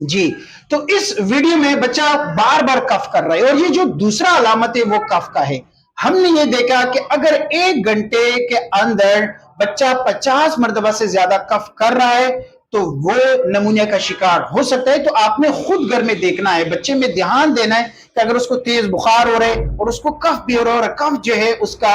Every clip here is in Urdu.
جی تو اس ویڈیو میں بچہ بار بار کف کر رہا ہے اور یہ جو دوسرا علامت ہے وہ کف کا ہے. ہم نے یہ دیکھا کہ اگر 1 گھنٹے کے اندر بچہ 50 مرتبہ سے زیادہ کف کر رہا ہے تو وہ نمونیا کا شکار ہو سکتا ہے. تو آپ نے خود گھر میں دیکھنا ہے, بچے میں دھیان دینا ہے کہ اگر اس کو تیز بخار ہو رہا ہے اور اس کو کف بھی ہو رہا ہے اور کف جو ہے اس کا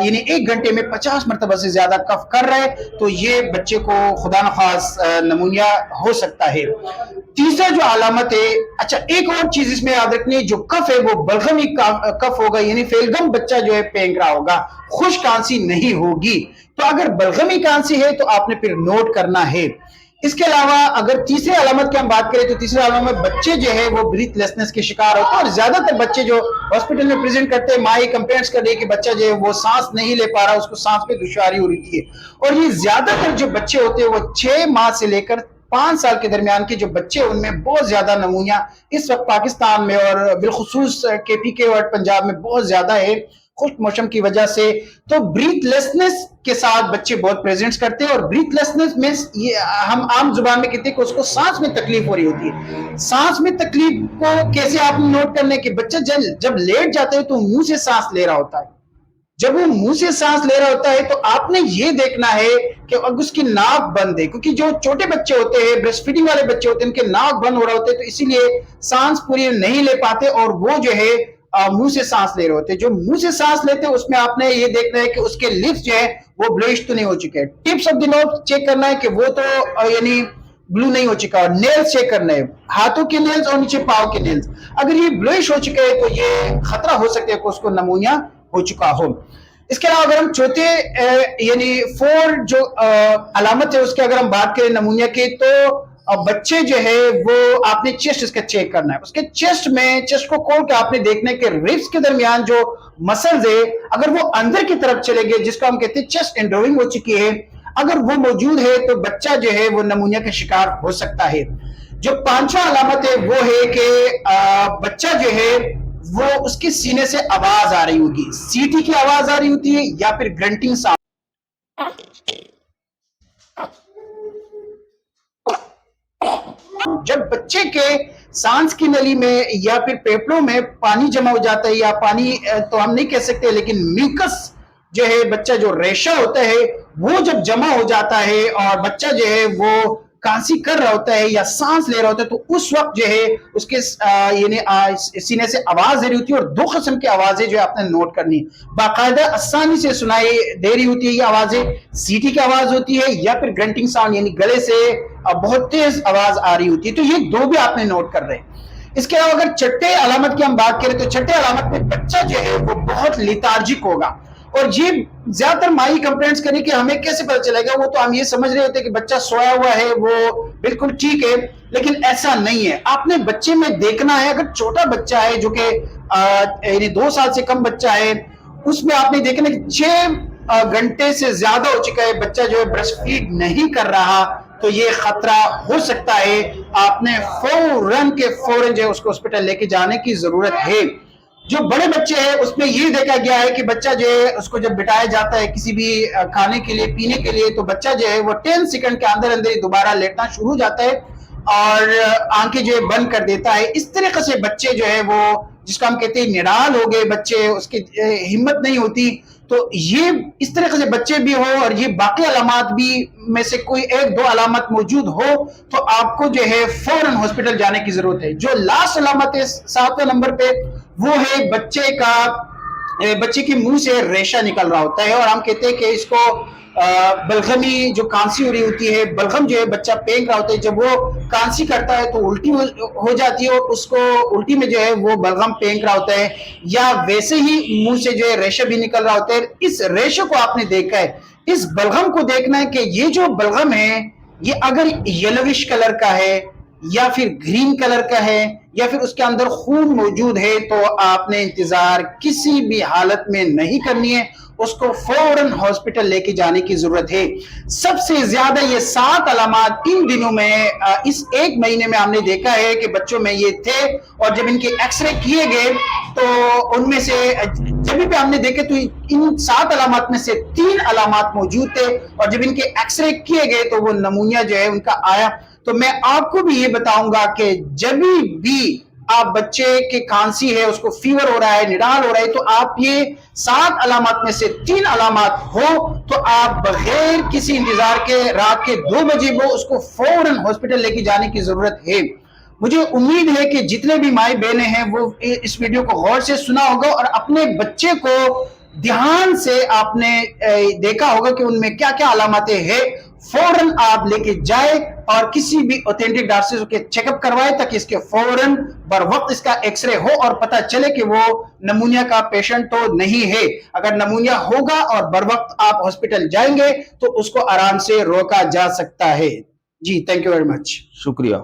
یعنی 1 گھنٹے میں 50 مرتبہ سے زیادہ کف کر رہا ہے تو یہ بچے کو خدا نخواست نمونیا ہو سکتا ہے. تیسرا جو علامت ہے, اچھا ایک اور چیز اس میں یاد رکھنی ہے, جو کف ہے وہ بلغمی کف ہوگا, یعنی فیلگم بچہ جو ہے پینگ رہا ہوگا, خشک کھانسی نہیں ہوگی. تو اگر بلغمی کھانسی ہے تو آپ نے پھر نوٹ کرنا ہے. اس کے علاوہ اگر تیسرے علامت کی ہم بات کریں تو تیسرے علامت بچے جو ہے وہ بریتھ لیسنس کے شکار ہوتے ہیں, اور زیادہ تر بچے جو ہاسپٹل میں پریزنٹ کرتے ہیں ماں یہ کمپلینٹس کر رہی ہے کہ بچہ جو ہے وہ سانس نہیں لے پا رہا, اس کو سانس پہ دشواری ہو رہی ہے. اور یہ زیادہ تر جو بچے ہوتے ہیں وہ 6 ماہ سے لے کر 5 سال کے درمیان کے جو بچے, ان میں بہت زیادہ نمونیا اس وقت پاکستان میں اور بالخصوص کے پی کے اور پنجاب میں بہت زیادہ ہے خشک موسم کی وجہ سے. تو بریتھ لیسنس کے ساتھ بچے بہت پریزنٹس کرتے ہیں, اور بریتھ لیسنس میں ہم عام زبان میں کہتے ہیں کہ اس کو سانس میں تکلیف ہو رہی ہوتی ہے. سانس میں تکلیف کو کیسے آپ نوٹ کرنے کہ بچہ جب لیٹ جاتا ہے تو منہ سے سانس لے رہا ہوتا ہے, جب وہ منہ سے سانس لے رہا ہوتا ہے تو آپ نے یہ دیکھنا ہے کہ اب اس کی ناک بند ہے, کیونکہ جو چھوٹے بچے ہوتے ہیں بریسٹ فیڈنگ والے بچے ہوتے ہیں ان کے ناک بند ہو رہا ہوتے ہیں, تو اسی لیے سانس پوری نہیں لے پاتے اور وہ جو ہے منہ سے سانس لے رہے ہوتے ہیں. جو منہ سے سانس لیتے ہیں اس میں آپ نے یہ دیکھنا ہے کہ اس کے لپس جو ہے وہ بلوئش تو نہیں ہو چکے, tips of the nose check کرنا ہے کہ وہ تو یعنی بلو نہیں ہو چکا, اور نیلز چیک کرنا ہے, ہاتھوں کے نیلز اور نیچے پاؤں کے نیلز اگر یہ بلوئش ہو چکے ہیں تو یہ خطرہ ہو سکتا ہے کہ اس کو نمونیا ہو چکا ہو. اس کے علاوہ اگر ہم چوتھے یعنی 4 جو علامت ہے اس کے اگر ہم بات کریں نمونیا کی, تو بچے جو ہے وہ آپ نے چیسٹ اس کا چیک کرنا ہے. اس کے چیسٹ میں چیسٹ کو کھول کے آپ نے دیکھنا ہے کہ ریبس کے درمیان جو مسلز ہے اگر وہ اندر کی طرف چلے گئے, جس کو ہم کہتے ہیں چیسٹ انڈوئنگ ہو چکی ہے, اگر وہ موجود ہے تو بچہ جو ہے وہ نمونیا کا شکار ہو سکتا ہے. جو 5واں علامت ہے وہ ہے کہ بچہ جو ہے وہ اس کے سینے سے آواز آ رہی ہوگی, سیٹی کی آواز آ رہی ہوتی ہے یا پھر گرنٹنگ ساؤنڈ. جب بچے کے سانس کی نلی میں یا پھر پیپڑوں میں پانی جمع ہو جاتا ہے, یا پانی تو ہم نہیں کہہ سکتے لیکن میوکس جو ہے بچہ جو ریشہ ہوتا ہے وہ جب جمع ہو جاتا ہے اور بچہ جو ہے وہ کھانسی کر رہا ہوتا ہے یا سانس لے رہا ہوتا ہے, تو اس وقت جو ہے اس کے یعنی سینے سے آواز دے رہی ہوتی ہے, اور 2 قسم کی آوازیں جو آپ نے نوٹ کرنی, باقاعدہ آسانی سے سنائی دے رہی ہوتی ہے یہ آوازیں, سیٹی کی آواز ہوتی ہے یا پھر گرنٹنگ ساؤنڈ یعنی گلے سے بہت تیز آواز آ رہی ہوتی ہے. تو یہ 2 بھی آپ نے نوٹ کر رہے ہیں. اس کے علاوہ اگر چھٹے علامت کی ہم بات کریں تو چھٹے علامت میں بچہ جو ہے وہ بہت لیتارجک ہوگا, اور یہ زیادہ تر مائی کمپلینٹس کریں کہ ہمیں کیسے پتہ چلے گا, وہ تو ہم یہ سمجھ رہے ہوتے ہیں کہ بچہ سویا ہوا ہے وہ بالکل ٹھیک ہے, لیکن ایسا نہیں ہے. آپ نے بچے میں دیکھنا ہے, اگر چھوٹا بچہ ہے جو کہ یعنی 2 سال سے کم بچہ ہے, اس میں آپ نے دیکھنا کہ 6 گھنٹے سے زیادہ ہو چکا ہے بچہ جو ہے بریسٹ فیڈ نہیں کر رہا, تو یہ خطرہ ہو سکتا ہے. آپ نے فوراً جو ہے اس کو ہاسپٹل لے کے جانے کی ضرورت ہے. جو بڑے بچے ہیں اس میں یہ دیکھا گیا ہے کہ بچہ جو ہے اس کو جب بٹایا جاتا ہے کسی بھی کھانے کے لیے پینے کے لیے, تو بچہ جو ہے وہ 10 سیکنڈ کے اندر ہی دوبارہ لیٹنا شروع ہو جاتا ہے اور آنکھیں جو ہے بند کر دیتا ہے. اس طریقے سے بچے جو ہے وہ جس کو ہم کہتے ہیں نڈال ہو گئے بچے, اس کی ہمت نہیں ہوتی, تو یہ اس طریقے سے بچے بھی ہو اور یہ باقی علامات بھی میں سے کوئی 1-2 علامات موجود ہو تو آپ کو جو ہے فوراً ہاسپٹل جانے کی ضرورت ہے. جو لاسٹ علامت ہے 7ویں نمبر پہ وہ ہے بچے کے منہ سے ریشہ نکل رہا ہوتا ہے, اور ہم کہتے ہیں کہ اس کو بلغمی جو کانسی ہو رہی ہوتی ہے, بلغم جو ہے بچہ پینک رہا ہوتا ہے, جب وہ کانسی کرتا ہے تو الٹی ہو جاتی ہے اور اس کو الٹی میں جو ہے وہ بلغم پینک رہا ہوتا ہے, یا ویسے ہی منہ سے جو ہے ریشہ بھی نکل رہا ہوتا ہے. اس ریشے کو آپ نے دیکھا ہے, اس بلغم کو دیکھنا ہے کہ یہ جو بلغم ہے یہ اگر یلوش کلر کا ہے یا پھر گرین کلر کا ہے یا پھر اس کے اندر خون موجود ہے, تو آپ نے انتظار کسی بھی حالت میں نہیں کرنی ہے, اس کو فوراً ہاسپٹل لے کے جانے کی ضرورت ہے. سب سے زیادہ یہ 7 علامات ان دنوں میں اس 1 مہینے میں ہم نے دیکھا ہے کہ بچوں میں یہ تھے, اور جب ان کے ایکس رے کیے گئے تو ان میں سے جب بھی ہم نے دیکھے تو ان 7 علامات میں سے 3 علامات موجود تھے, اور جب ان کے ایکس رے کیے گئے تو وہ نمونیا جو ہے ان کا آیا. تو میں آپ کو بھی یہ بتاؤں گا کہ جب بھی آپ بچے کے کھانسی ہے، اس کو فیور ہو رہا ہے، نڈال ہو رہا ہے، تو آپ یہ 7 علامات میں سے 3 علامات ہو تو آپ بغیر کسی انتظار کے رات کے 2 بجے وہ اس کو فوراً ہاسپٹل لے کے جانے کی ضرورت ہے۔ مجھے امید ہے کہ جتنے بھی مائی بہنیں ہیں وہ اس ویڈیو کو غور سے سنا ہوگا اور اپنے بچے کو دھیان سے آپ نے دیکھا ہوگا کہ ان میں کیا کیا علاماتیں ہیں۔ فوراً آپ لے کے جائے اور کسی بھی اوتھینٹک ڈاکٹر سے چیک اپ کروائے تاکہ اس کے فوراً بر وقت اس کا ایکس رے ہو اور پتہ چلے کہ وہ نمونیا کا پیشنٹ تو نہیں ہے۔ اگر نمونیا ہوگا اور بر وقت آپ ہاسپٹل جائیں گے تو اس کو آرام سے روکا جا سکتا ہے۔ جی تھینک یو ویری مچ، شکریہ۔